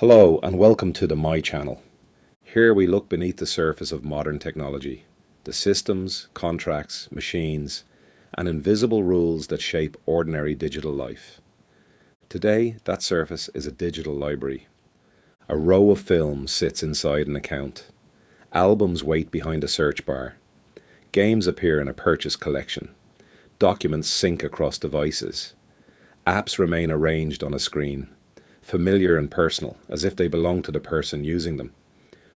Hello and welcome to the My channel. Here we look beneath the surface of modern technology, the systems, contracts, machines, and invisible rules that shape ordinary digital life. Today, that surface is a digital library. A row of films sits inside an account. Albums wait behind a search bar. Games appear in a purchase collection. Documents sync across devices. Apps remain arranged on a screen, familiar and personal, as if they belong to the person using them.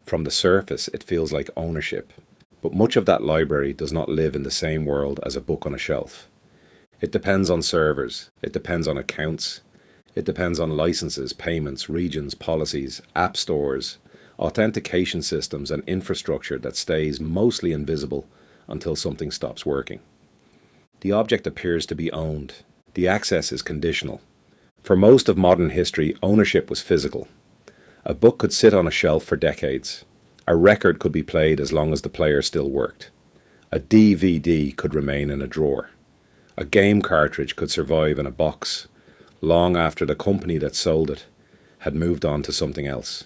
From the surface, it feels like ownership, but much of that library does not live in the same world as a book on a shelf. It depends on servers, it depends on accounts, it depends on licenses, payments, regions, policies, app stores, authentication systems, and infrastructure that stays mostly invisible until something stops working. The object appears to be owned. The access is conditional. For most of modern history, ownership was physical. A book could sit on a shelf for decades. A record could be played as long as the player still worked. A DVD could remain in a drawer. A game cartridge could survive in a box long after the company that sold it had moved on to something else.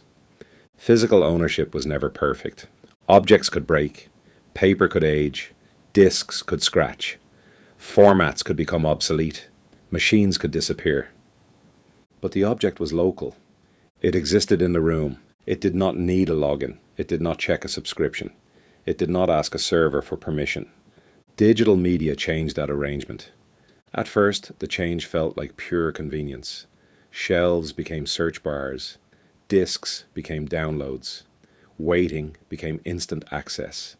Physical ownership was never perfect. Objects could break, paper could age, discs could scratch, formats could become obsolete, machines could disappear. But the object was local. It existed in the room. It did not need a login. It did not check a subscription. It did not ask a server for permission. Digital media changed that arrangement. At first, the change felt like pure convenience. Shelves became search bars. Discs became downloads. Waiting became instant access.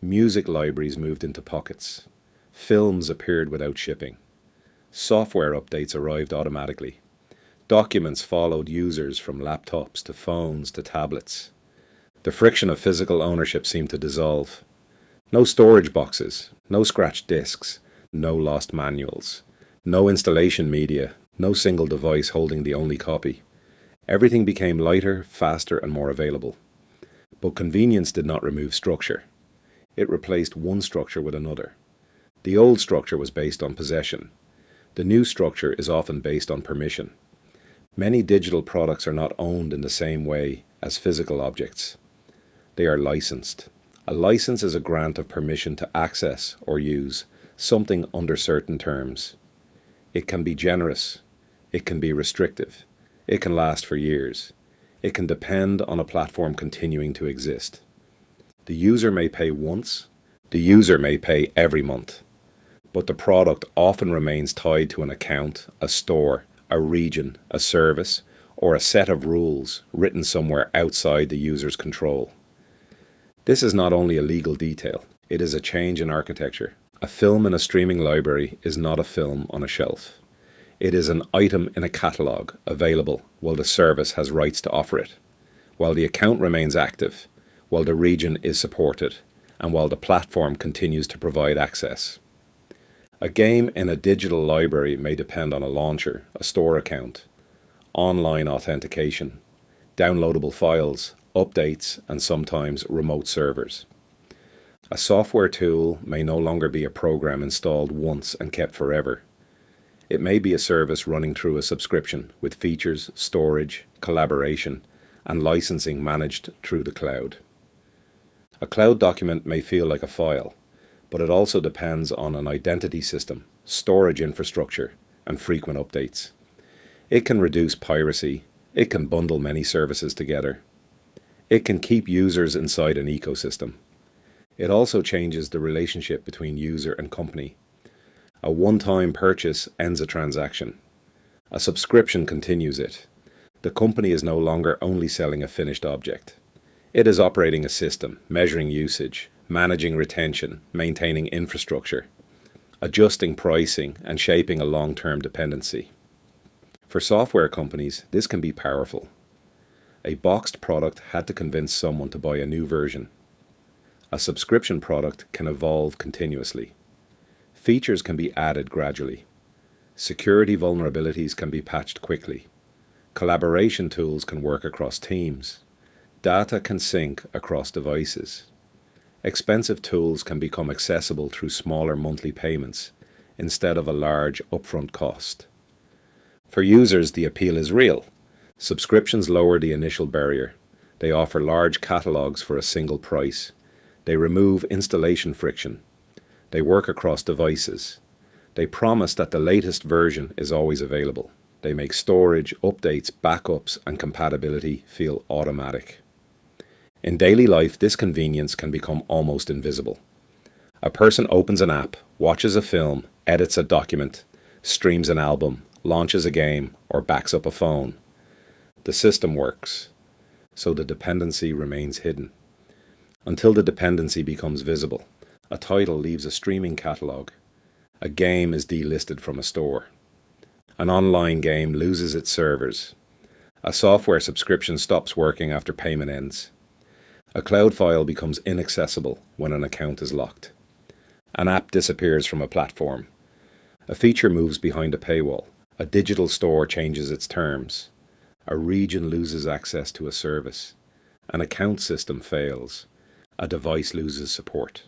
Music libraries moved into pockets. Films appeared without shipping. Software updates arrived automatically. Documents followed users from laptops to phones to tablets. The friction of physical ownership seemed to dissolve. No storage boxes, no scratched discs, no lost manuals, no installation media, no single device holding the only copy. Everything became lighter, faster, and more available. But convenience did not remove structure. It replaced one structure with another. The old structure was based on possession. The new structure is often based on permission. Many digital products are not owned in the same way as physical objects. They are licensed. A license is a grant of permission to access or use something under certain terms. It can be generous. It can be restrictive. It can last for years. It can depend on a platform continuing to exist. The user may pay once. The user may pay every month. But the product often remains tied to an account, a store, a region, a service, or a set of rules written somewhere outside the user's control. This is not only a legal detail, it is a change in architecture. A film in a streaming library is not a film on a shelf. It is an item in a catalogue, available while the service has rights to offer it, while the account remains active, while the region is supported, and while the platform continues to provide access. A game in a digital library may depend on a launcher, a store account, online authentication, downloadable files, updates, and sometimes remote servers. A software tool may no longer be a program installed once and kept forever. It may be a service running through a subscription with features, storage, collaboration, and licensing managed through the cloud. A cloud document may feel like a file, but it also depends on an identity system, storage infrastructure, and frequent updates. It can reduce piracy. It can bundle many services together. It can keep users inside an ecosystem. It also changes the relationship between user and company. A one-time purchase ends a transaction. A subscription continues it. The company is no longer only selling a finished object. It is operating a system, measuring usage, managing retention, maintaining infrastructure, adjusting pricing, and shaping a long-term dependency. For software companies, this can be powerful. A boxed product had to convince someone to buy a new version. A subscription product can evolve continuously. Features can be added gradually. Security vulnerabilities can be patched quickly. Collaboration tools can work across teams. Data can sync across devices. Expensive tools can become accessible through smaller monthly payments instead of a large upfront cost. For users, the appeal is real. Subscriptions lower the initial barrier. They offer large catalogs for a single price. They remove installation friction. They work across devices. They promise that the latest version is always available. They make storage, updates, backups, and compatibility feel automatic. In daily life, this convenience can become almost invisible. A person opens an app, watches a film, edits a document, streams an album, launches a game, or backs up a phone. The system works, so the dependency remains hidden. Until the dependency becomes visible, a title leaves a streaming catalog. A game is delisted from a store. An online game loses its servers. A software subscription stops working after payment ends. A cloud file becomes inaccessible when an account is locked. An app disappears from a platform. A feature moves behind a paywall. A digital store changes its terms. A region loses access to a service. An account system fails. A device loses support.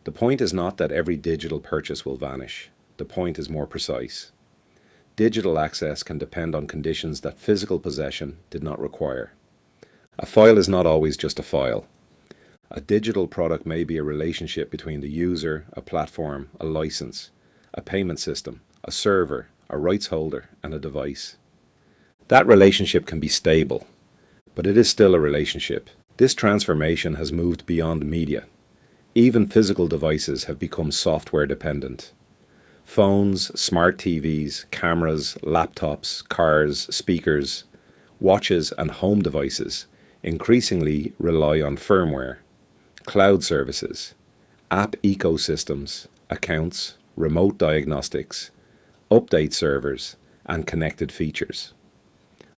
The point is not that every digital purchase will vanish. The point is more precise. Digital access can depend on conditions that physical possession did not require. A file is not always just a file. A digital product may be a relationship between the user, a platform, a license, a payment system, a server, a rights holder, and a device. That relationship can be stable, but it is still a relationship. This transformation has moved beyond media. Even physical devices have become software dependent. Phones, smart TVs, cameras, laptops, cars, speakers, watches, and home devices increasingly rely on firmware, cloud services, app ecosystems, accounts, remote diagnostics, update servers, and connected features.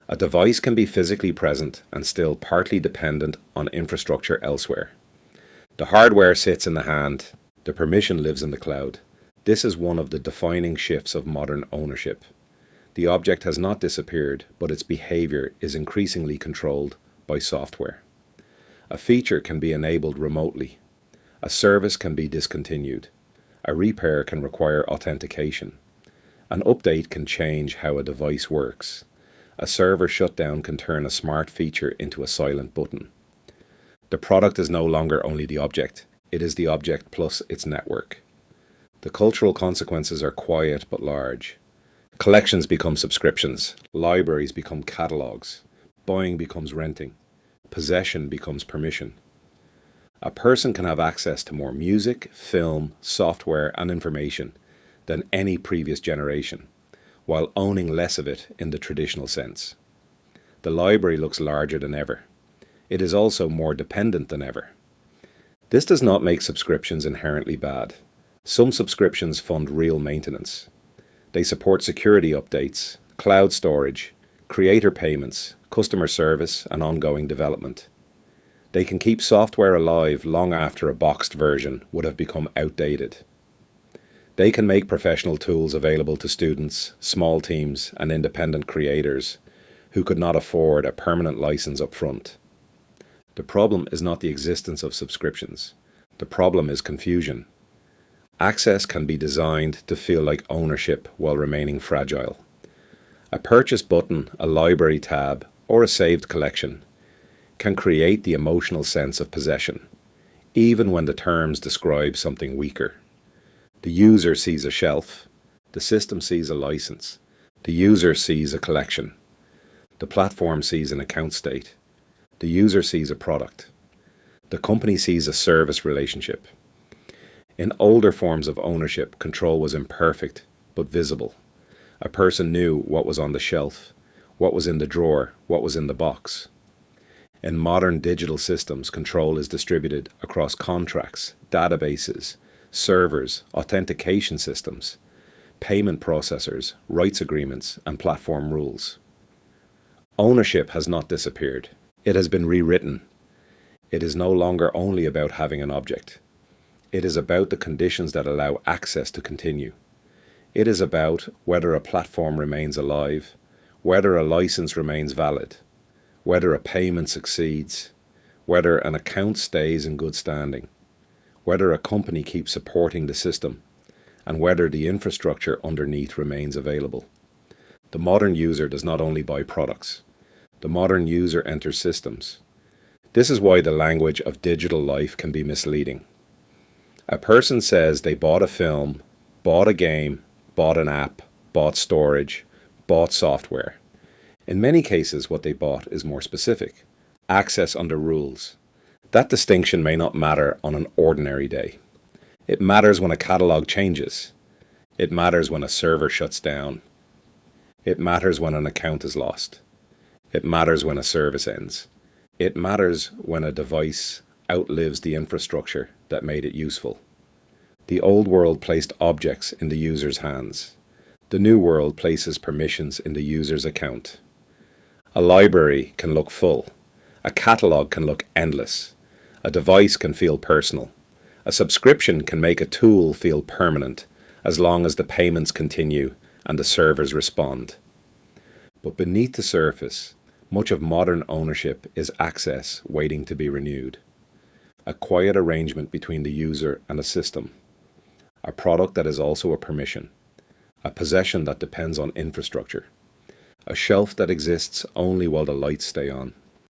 A device can be physically present and still partly dependent on infrastructure elsewhere. The hardware sits in the hand, the permission lives in the cloud. This is one of the defining shifts of modern ownership. The object has not disappeared, but its behavior is increasingly controlled by software. A feature can be enabled remotely. A service can be discontinued. A repair can require authentication. An update can change how a device works. A server shutdown can turn a smart feature into a silent button. The product is no longer only the object, it is the object plus its network. The cultural consequences are quiet but large. Collections become subscriptions, libraries become catalogs, buying becomes renting, possession becomes permission. A person can have access to more music, film, software, and information than any previous generation, while owning less of it in the traditional sense. The library looks larger than ever. It is also more dependent than ever. This does not make subscriptions inherently bad. Some subscriptions fund real maintenance. They support security updates, cloud storage, creator payments, customer service, and ongoing development. They can keep software alive long after a boxed version would have become outdated. They can make professional tools available to students, small teams, and independent creators who could not afford a permanent license up front. The problem is not the existence of subscriptions. The problem is confusion. Access can be designed to feel like ownership while remaining fragile. A purchase button, a library tab, or a saved collection can create the emotional sense of possession, even when the terms describe something weaker. The user sees a shelf. The system sees a license. The user sees a collection. The platform sees an account state. The user sees a product. The company sees a service relationship. In older forms of ownership, control was imperfect but visible. A person knew what was on the shelf, what was in the drawer, what was in the box. In modern digital systems, control is distributed across contracts, databases, servers, authentication systems, payment processors, rights agreements, and platform rules. Ownership has not disappeared. It has been rewritten. It is no longer only about having an object. It is about the conditions that allow access to continue. It is about whether a platform remains alive, whether a license remains valid, whether a payment succeeds, whether an account stays in good standing, whether a company keeps supporting the system, and whether the infrastructure underneath remains available. The modern user does not only buy products. The modern user enters systems. This is why the language of digital life can be misleading. A person says they bought a film, bought a game, bought an app, bought storage, bought software. In many cases, what they bought is more specific. Access under rules. That distinction may not matter on an ordinary day. It matters when a catalog changes. It matters when a server shuts down. It matters when an account is lost. It matters when a service ends. It matters when a device outlives the infrastructure that made it useful. The old world placed objects in the user's hands. The new world places permissions in the user's account. A library can look full. A catalog can look endless. A device can feel personal. A subscription can make a tool feel permanent, as long as the payments continue and the servers respond. But beneath the surface, much of modern ownership is access waiting to be renewed. A quiet arrangement between the user and a system. A product that is also a permission. A possession that depends on infrastructure. A shelf that exists only while the lights stay on.